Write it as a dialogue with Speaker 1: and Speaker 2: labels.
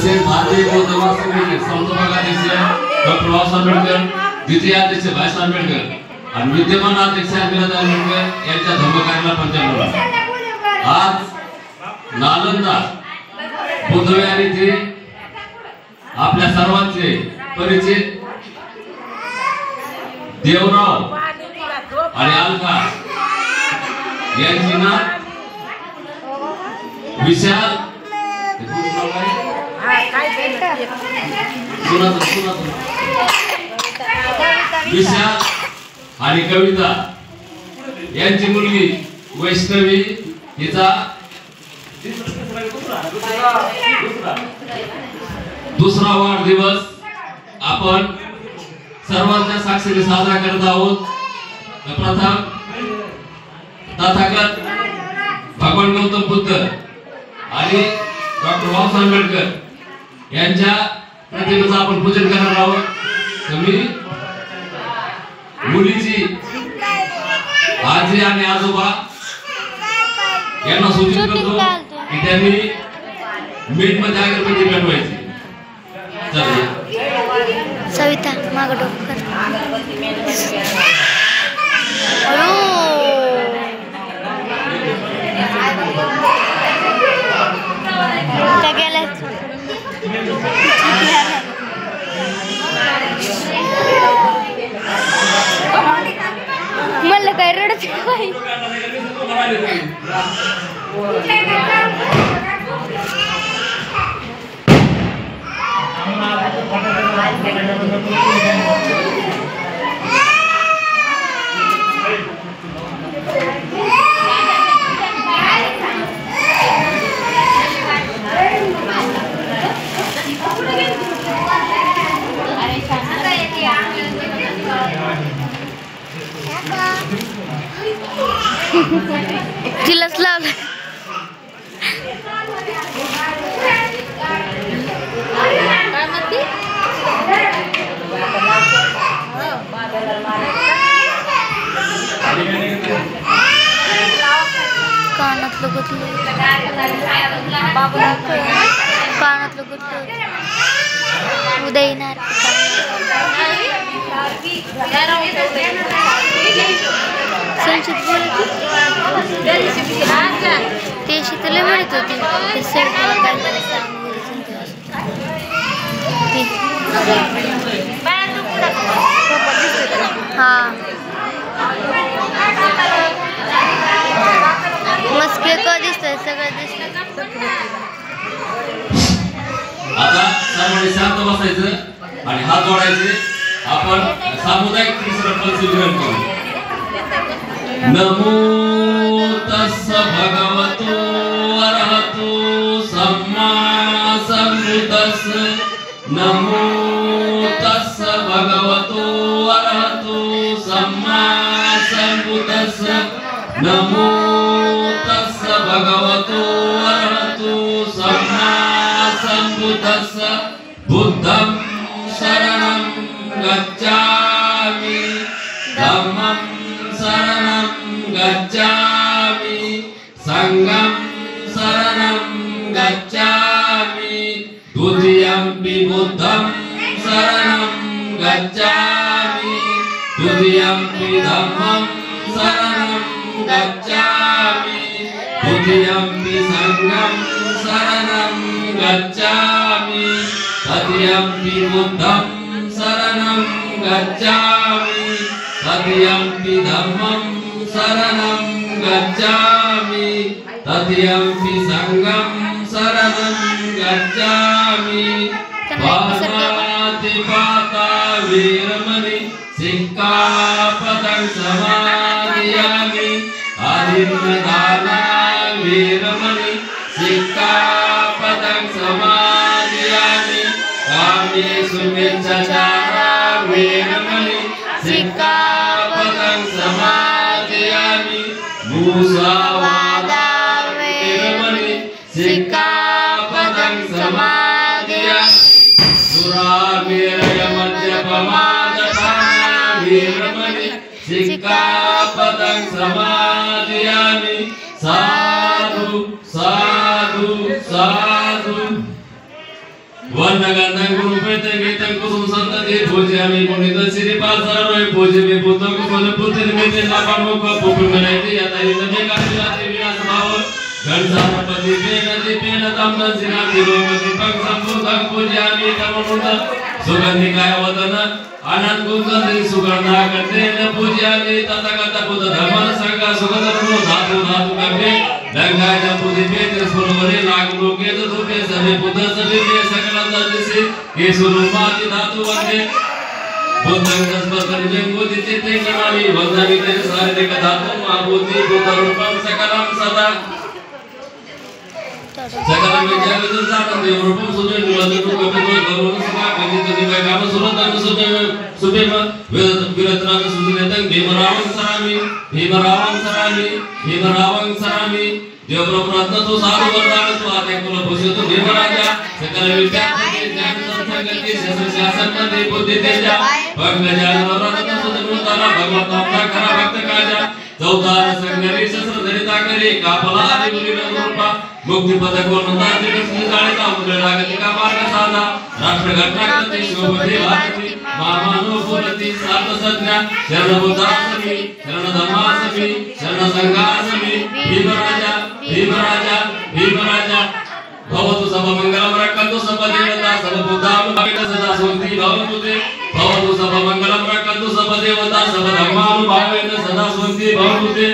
Speaker 1: तसेच भारतीय बौद्ध महासभेचे संस्थापकाध्यक्ष डॉक्टर बाबासाहेब आंबेडकर, द्वितीय अध्यक्ष भाईसाहेब आंबेडकर आणि विद्यमान अध्यक्ष अभिनंदन आंबेडकर यांच्या धम्मकार्याला 95. आज नालंदा बुद्धविहार येथे आपल्या सर्वांचे परिचित देवराव आणि अलका यांची ना विशाल विशाल आणि कविता यांची मुलगी वैष्णवी हिचा दुसरा वाढदिवस आपण सर्वांच्या साक्षीने साजरा करत आहोत. प्रथम तथागत भगवान गौतम बुद्ध आणि डॉक्टर बाबासाहेब आंबेडकर यांच्या प्रतिमेचं आपण पूजन करणार आहोत. मी मुलीची आजी आणि आजोबा यांना सूचित करतो की त्यांनी मीठ मध्ये अगरबत्ती पेटवायची.
Speaker 2: सविता मागं डोकं कर. त्या गेल्या मला काय रडत तिलाच लावलं. कानातलं गुतलं, कानातलं गुतलं. उद्या येणार संचित बोलत ते शीतल म्हणत होती हा मस्के का दिसतंय सगळं दिसतंय.
Speaker 1: आता सर्वांनी शांत बसायचं आणि हात जोडायचे. आपण सामुदायिक तिसरं स्वीकार करू. नमो तस्स भगवतो अरहतो सम्मा सम्बुद्धस्स. नमो तस्स भगवतो अरहतो सम्मा सम्बुद्धस्स. नमो तस्स भगवतो अरहतो सम्मा सम्बुद्धस्स. बुद्धं शरणं गच्छामि, धम्मं शरणं गच्छामि, संघं शरणं गच्छामि, द्वितीयंपि बुद्धं शरणं गच्छामि, द्वितीयंपि धम्मं शरणं गच्छामि, द्वितीयंपि संघं शरणं गच्छामि, तृतीयंपि बुद्धं शरणं गच्छामि, तृतीयंपि धम्मं शरणं गच्छामि, तृतीयंपि संघं शरणं गच्छामि. पाणातिपाता वीरमणि सिक्खापदं समादयामि. आदिन्नदाना वीरमणि सिक्खापदं समादयामि. कामेषु मिच्छाचारा वीरमणि सिक्खापदं समादयामि. मुसावादा वीरमणि सिक्खापदं समादयामि. सुरामेरयमद्यपमादपाना वीरमणि सिक्खापदं समादयामि. साधु साधु साधु. वन्नगंधं गुरुपेतं गीतं कुसुम संतति पूजयामि पुनित श्रीपाद सर्वे पूज्यमे पुत्र कुल पुत्र निमित्ते लाभमुख पुपुमनैति यतैतमे कालियाति विनाश भाव गणसापति पेन तमन सिनाति रोगति पग संपूतं पूजयामि तममुत सुगंधिकाय वदन आनंद गुंजन सुगंधा गतेन पूजयामि तथागत बुद्ध धर्म संग सुगंधनो धातु धातु कपे गंगा जपुति पेत्र सुरवरे नाग लोके धुपे सभी बुद्ध सभी के सकल दर्शि के सुरूपाति धातु वंदे बुद्धं तस्मतं जंगोति चित्ते नमामि वंदनामि ते शारीरिक धातु महाभूति बुद्ध रूपं सकलं सदा सकलं विद्याविदं सानंद रूपं सुजन वदतु कपितो गरुण सभा कथित दिव्य काम सुरतं सुभेम विरत्नां सुजनेतं भीमरावं सरामि देवप्रभुरत्न तो साधु वरदान तो आते कुल भूषित तो भीमराजा सकल विद्या ज्ञान संगति शासन मंदे बुद्धि तेजा भक्त ज्ञान रत्न सुधनु ताला भगवत अपना करा भक्त काजा चौदार संगरी शस्त्र धरिता करी कापला आदि गुरी रूपा मुक्ति पद को नंदा कृष्ण जाणिता मुद्रा लागति का मार्ग साधा राष्ट्र घटना करती शोभते भारती मामानो पुरति सात सज्ञा शरण बुद्धासमी शरण धम्मासमी शरण संघासमी भीमराजा भवतु सब मंगलम रक्षतु सब देवता सब बुद्धाम भावेन सदा सोन्ति भवतु ते भवतु सब मंगलम रक्षतु सब देवता सब धर्मानुभावेन सदा सोन्ति भवतु ते